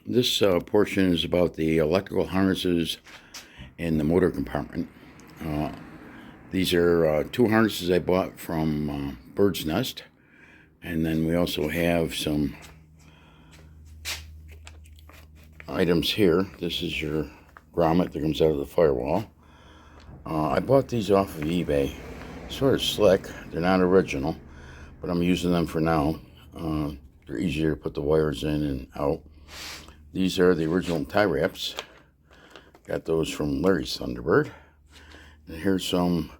This portion is about the electrical harnesses in the motor compartment. Uh, these are two harnesses I bought from Bird's Nest, and then we also have some items here. This is your grommet that comes out of the firewall. I bought these off of eBay. Sort of slick. They're not original, but I'm using them for now. They're easier to put the wires in and out. These are the original tie wraps. Got those from Larry's Thunderbird. And here's some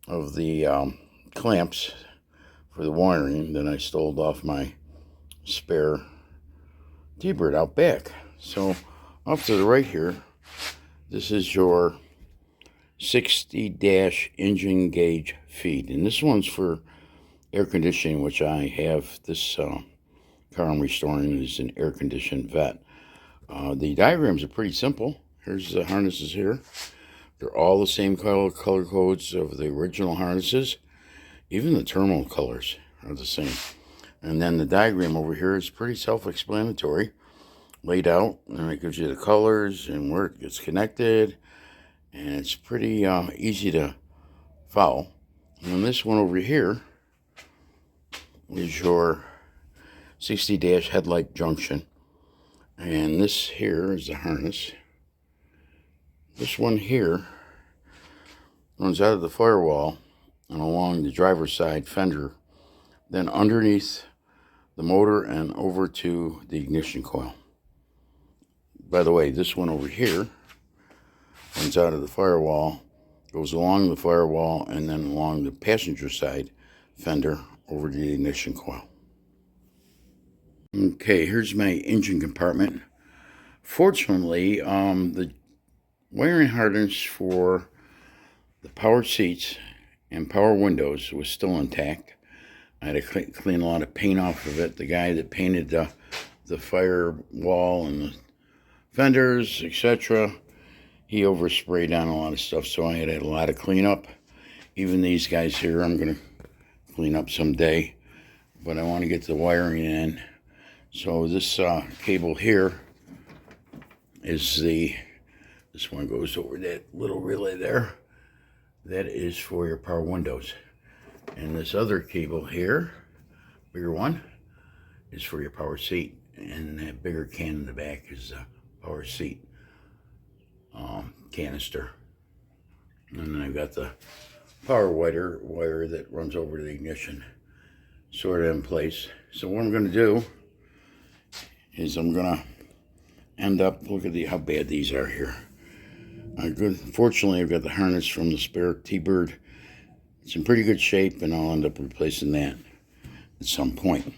of the clamps for the wiring that I stole off my spare T-Bird out back. So off to the right here, this is your 60- engine gauge feed. And this one's for air conditioning, which I have. This car I'm restoring is an air-conditioned vet. The diagrams are pretty simple. Here's the harnesses here. They're all the same color codes of the original harnesses. Even the terminal colors are the same. And then the diagram over here is pretty self-explanatory. Laid out, and it gives you the colors and where it gets connected. And it's pretty easy to follow. And then this one over here is your 60- headlight junction. And this here is the harness. This one here runs out of the firewall and along the driver's side fender, then underneath the motor and over to the ignition coil. By the way, this one over here runs out of the firewall, goes along the firewall, and then along the passenger side fender over to the ignition coil. Okay, here's my engine compartment. Fortunately, the wiring harness for the power seats and power windows was still intact. I had to clean a lot of paint off of it. The guy that painted the firewall and the fenders, etc., he oversprayed on a lot of stuff, so I had a lot of cleanup. Even these guys here, I'm going to clean up someday, but I want to get the wiring in. So this cable here is this one goes over that little relay there. That is for your power windows. And this other cable here, bigger one, is for your power seat. And that bigger can in the back is the power seat canister. And then I've got the power wire that runs over to the ignition, sort of in place. So what I'm going to do is I'm going to end up, look at how bad these are here. Fortunately, I've got the harness from the spare T-Bird. It's in pretty good shape, and I'll end up replacing that at some point.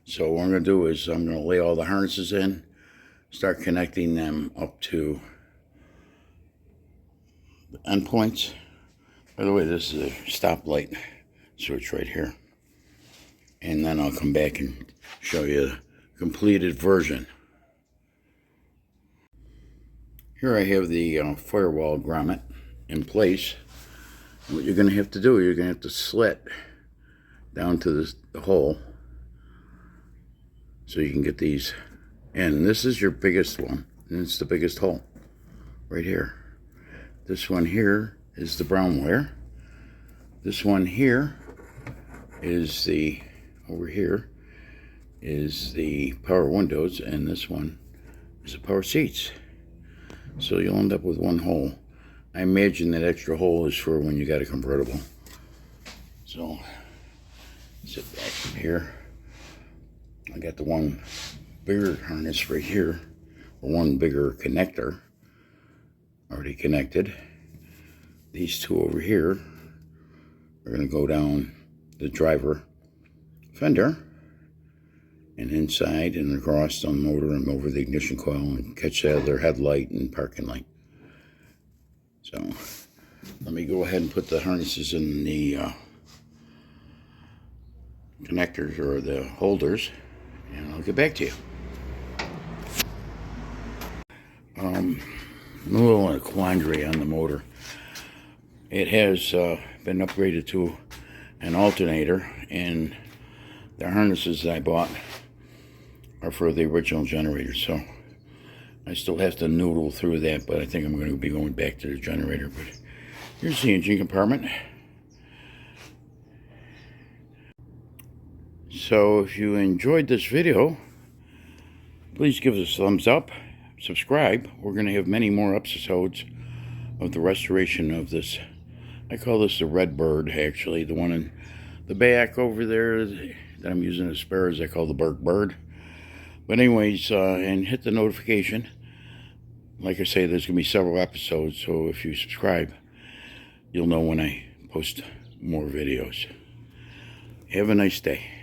So what I'm going to do is I'm going to lay all the harnesses in, start connecting them up to the endpoints. By the way, this is a stoplight switch right here. And then I'll come back and show you the completed version. Here I have the firewall grommet in place. What you're going to have to do, you're going to have to slit down to the hole so you can get these in. This is your biggest one, and it's the biggest hole right here. This one here is the brown wire. This one here is over here is the power windows, and this one is the power seats. So you'll end up with one hole. I imagine that extra hole is for when you got a convertible. So sit back from here. I got the one bigger harness right here, or one bigger connector already connected. These two over here are going to go down the driver fender and inside and across on the motor and over the ignition coil and catch the other headlight and parking light. So let me go ahead and put the harnesses in the connectors or the holders, and I'll get back to you. I'm a little in a quandary on the motor. It has been upgraded to an alternator, and the harnesses I bought are for the original generator. So I still have to noodle through that, but I think I'm going to be going back to the generator. But here's the engine compartment. So if you enjoyed this video, please give us a thumbs up, subscribe. We're going to have many more episodes of the restoration of this. I call this the Red Bird, actually. The one in the back over there that I'm using as spares, I call the Bird. But anyways, and hit the notification. Like I say, there's going to be several episodes, so if you subscribe, you'll know when I post more videos. Have a nice day.